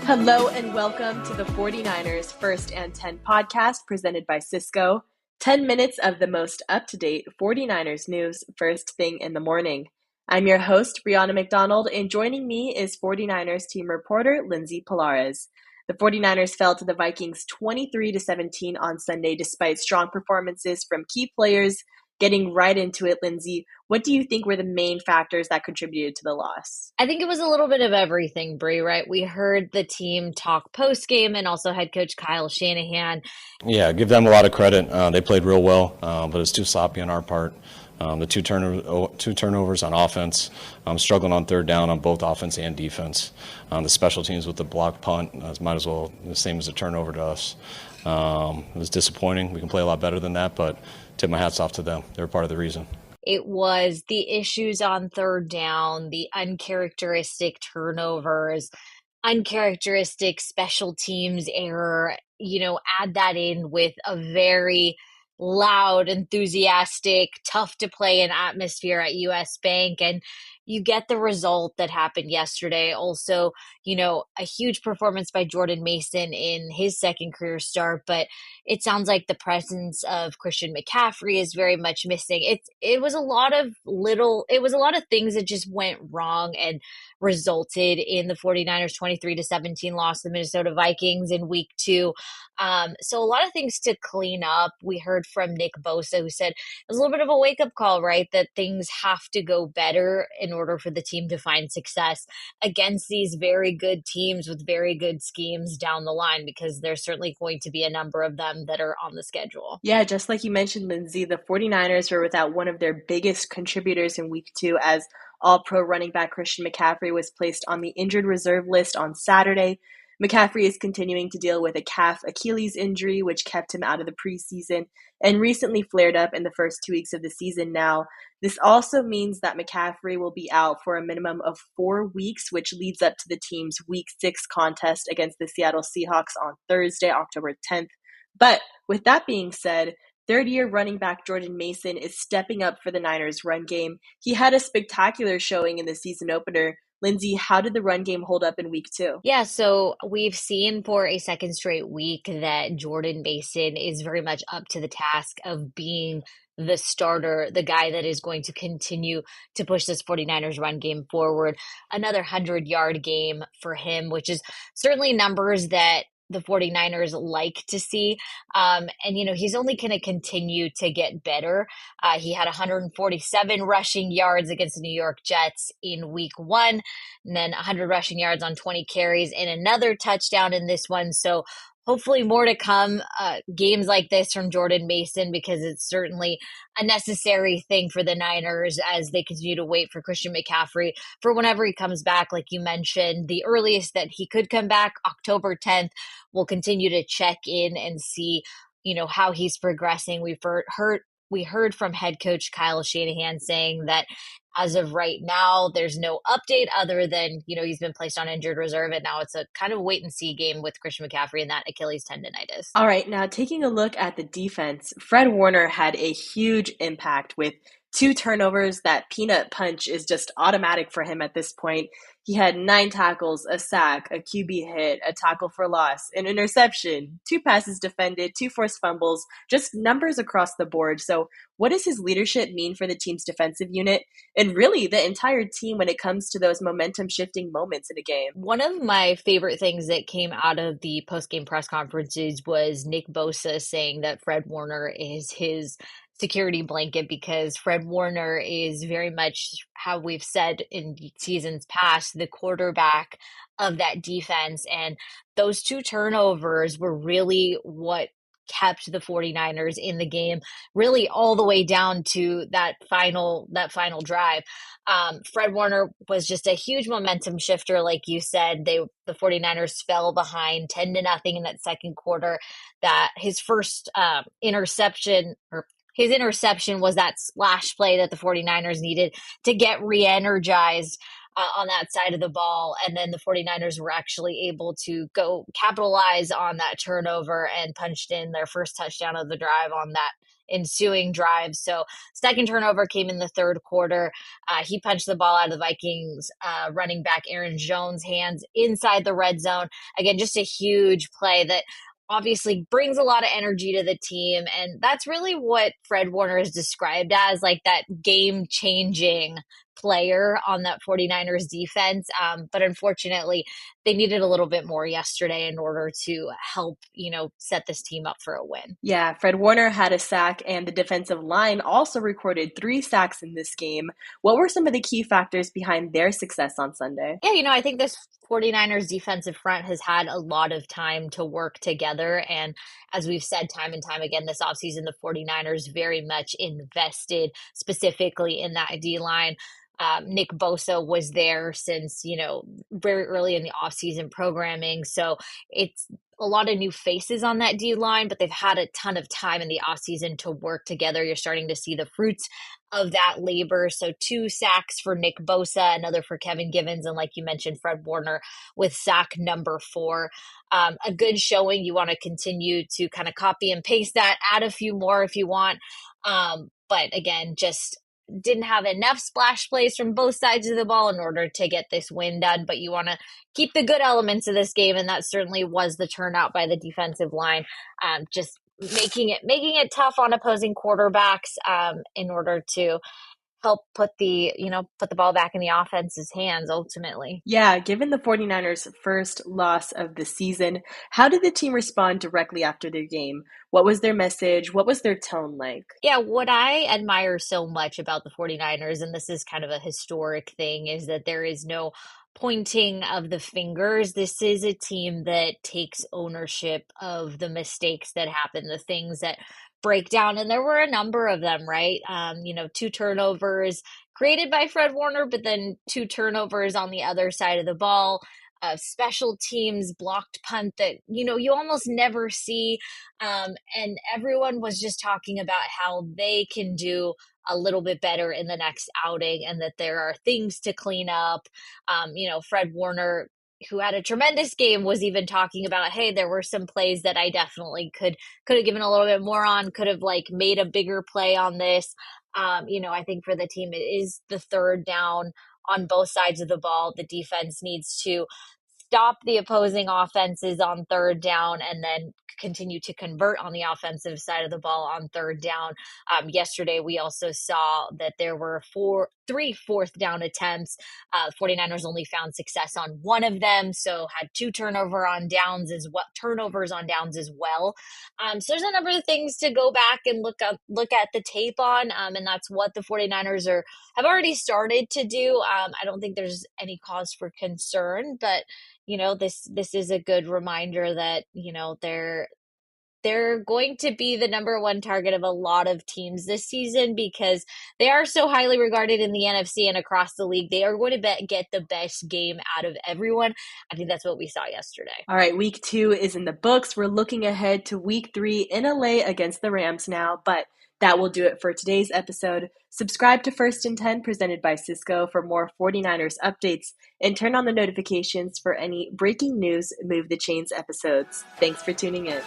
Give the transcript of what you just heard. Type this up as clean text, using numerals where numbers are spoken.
Hello and welcome to the 49ers First and 10 podcast presented by Cisco. 10 minutes of the most up-to-date 49ers news first thing in the morning. I'm your host, Brianna McDonald, and joining me is 49ers team reporter Lindsay Polares. The 49ers fell to the Vikings 23-17 on Sunday despite strong performances from key players. Getting right into it, Lindsay, what do you think were the main factors that contributed to the loss? I think it was a little bit of everything, Brie, right? We heard the team talk post-game and also head coach Kyle Shanahan. Yeah, give them a lot of credit. They played real well, but it's too sloppy on our part. The two turnovers on offense, struggling on third down on both offense and defense. The special teams with the block punt might as well the same as a turnover to us. It was disappointing. We can play a lot better than that, but tip my hats off to them. They're part of the reason. It was the issues on third down, the uncharacteristic turnovers, uncharacteristic special teams error. Add that in with a very loud, enthusiastic, tough to play an atmosphere at US Bank, and you get the result that happened yesterday. Also, a huge performance by Jordan Mason in his second career start, but it sounds like the presence of Christian McCaffrey is very much missing. It was a lot of things that just went wrong and resulted in the 49ers 23-17 loss to the Minnesota Vikings in week 2. So a lot of things to clean up. We heard from Nick Bosa, who said it was a little bit of a wake-up call, right? That things have to go better in order for the team to find success against these very good teams with very good schemes down the line, because there's certainly going to be a number of them that are on the schedule. Yeah, just like you mentioned, Lindsay, the 49ers were without one of their biggest contributors in week 2 as all-pro running back Christian McCaffrey was placed on the injured reserve list on Saturday. McCaffrey is continuing to deal with a calf Achilles injury, which kept him out of the preseason and recently flared up in the first 2 weeks of the season now. This also means that McCaffrey will be out for a minimum of 4 weeks, which leads up to the team's Week 6 contest against the Seattle Seahawks on Thursday, October 10th. But with that being said, third-year running back Jordan Mason is stepping up for the Niners' run game. He had a spectacular showing in the season opener. Lindsay, how did the run game hold up in week 2? Yeah, so we've seen for a second straight week that Jordan Mason is very much up to the task of being the starter, the guy that is going to continue to push this 49ers run game forward. Another 100-yard game for him, which is certainly numbers that the 49ers like to see. And, he's only going to continue to get better. He had 147 rushing yards against the New York Jets in week 1, and then 100 rushing yards on 20 carries and another touchdown in this one. So hopefully more to come, games like this from Jordan Mason, because it's certainly a necessary thing for the Niners as they continue to wait for Christian McCaffrey for whenever he comes back. Like you mentioned, the earliest that he could come back, October 10th. We'll continue to check in and see, how he's progressing. We heard from head coach Kyle Shanahan saying that as of right now, there's no update other than, he's been placed on injured reserve, and now it's a kind of wait and see game with Christian McCaffrey and that Achilles tendonitis. All right, now taking a look at the defense, Fred Warner had a huge impact with 2 turnovers. That peanut punch is just automatic for him at this point. He had 9 tackles, a sack, a QB hit, a tackle for loss, an interception, 2 passes defended, 2 forced fumbles, just numbers across the board. So what does his leadership mean for the team's defensive unit and really the entire team when it comes to those momentum shifting moments in a game? One of my favorite things that came out of the post-game press conferences was Nick Bosa saying that Fred Warner is his security blanket, because Fred Warner is very much, how we've said in seasons past, the quarterback of that defense. And those 2 turnovers were really what kept the 49ers in the game, really all the way down to that final drive. Fred Warner was just a huge momentum shifter. Like you said, the 49ers fell behind 10-0 in that second quarter. That his first interception was that splash play that the 49ers needed to get re-energized on that side of the ball. And then the 49ers were actually able to go capitalize on that turnover and punched in their first touchdown of the drive on that ensuing drives. So second turnover came in the third quarter. He punched the ball out of the Vikings running back Aaron Jones' hands inside the red zone. Again, just a huge play that obviously brings a lot of energy to the team. And that's really what Fred Warner is described as, like that game changing player on that 49ers defense. But unfortunately, they needed a little bit more yesterday in order to help, set this team up for a win. Yeah, Fred Warner had a sack, and the defensive line also recorded 3 sacks in this game. What were some of the key factors behind their success on Sunday? Yeah, I think this 49ers defensive front has had a lot of time to work together. And as we've said time and time again this offseason, the 49ers very much invested specifically in that D line. Nick Bosa was there since, very early in the offseason programming. So it's a lot of new faces on that D line, but they've had a ton of time in the offseason to work together. You're starting to see the fruits of that labor. So 2 sacks for Nick Bosa, another for Kevin Givens, and like you mentioned, Fred Warner with sack number 4. A good showing. You want to continue to kind of copy and paste that, add a few more if you want. But again, just didn't have enough splash plays from both sides of the ball in order to get this win done. But you want to keep the good elements of this game, and that certainly was the turnout by the defensive line. Just making it tough on opposing quarterbacks in order to help put the ball back in the offense's hands ultimately. Yeah, given the 49ers' first loss of the season, how did the team respond directly after their game? What was their message? What was their tone like? Yeah, what I admire so much about the 49ers, and this is kind of a historic thing, is that there is no pointing of the fingers. This is a team that takes ownership of the mistakes that happen, the things that break down. And there were a number of them, right? 2 turnovers created by Fred Warner, but then 2 turnovers on the other side of the ball. Special teams blocked punt that you almost never see, and everyone was just talking about how they can do a little bit better in the next outing, and that there are things to clean up. Fred Warner, who had a tremendous game, was even talking about, hey, there were some plays that I definitely could have given a little bit more on, could have made a bigger play on this. I think for the team, it is the third down on both sides of the ball. The defense needs to stop the opposing offenses on third down and then continue to convert on the offensive side of the ball on third down. Yesterday, we also saw that there were 3 fourth down attempts. 49ers only found success on 1 of them, so had 2 turnovers on downs as well. So there's a number of things to go back and look at the tape on, and that's what the 49ers have already started to do. I don't think there's any cause for concern, but this is a good reminder that they're going to be the number 1 target of a lot of teams this season because they are so highly regarded in the NFC and across the league. They are going to get the best game out of everyone. I think that's what we saw yesterday. All right, week 2 is in the books. We're looking ahead to week 3 in LA against the Rams now, but that will do it for today's episode. Subscribe to First and 10 presented by Cisco for more 49ers updates and turn on the notifications for any breaking news Move the Chains episodes. Thanks for tuning in.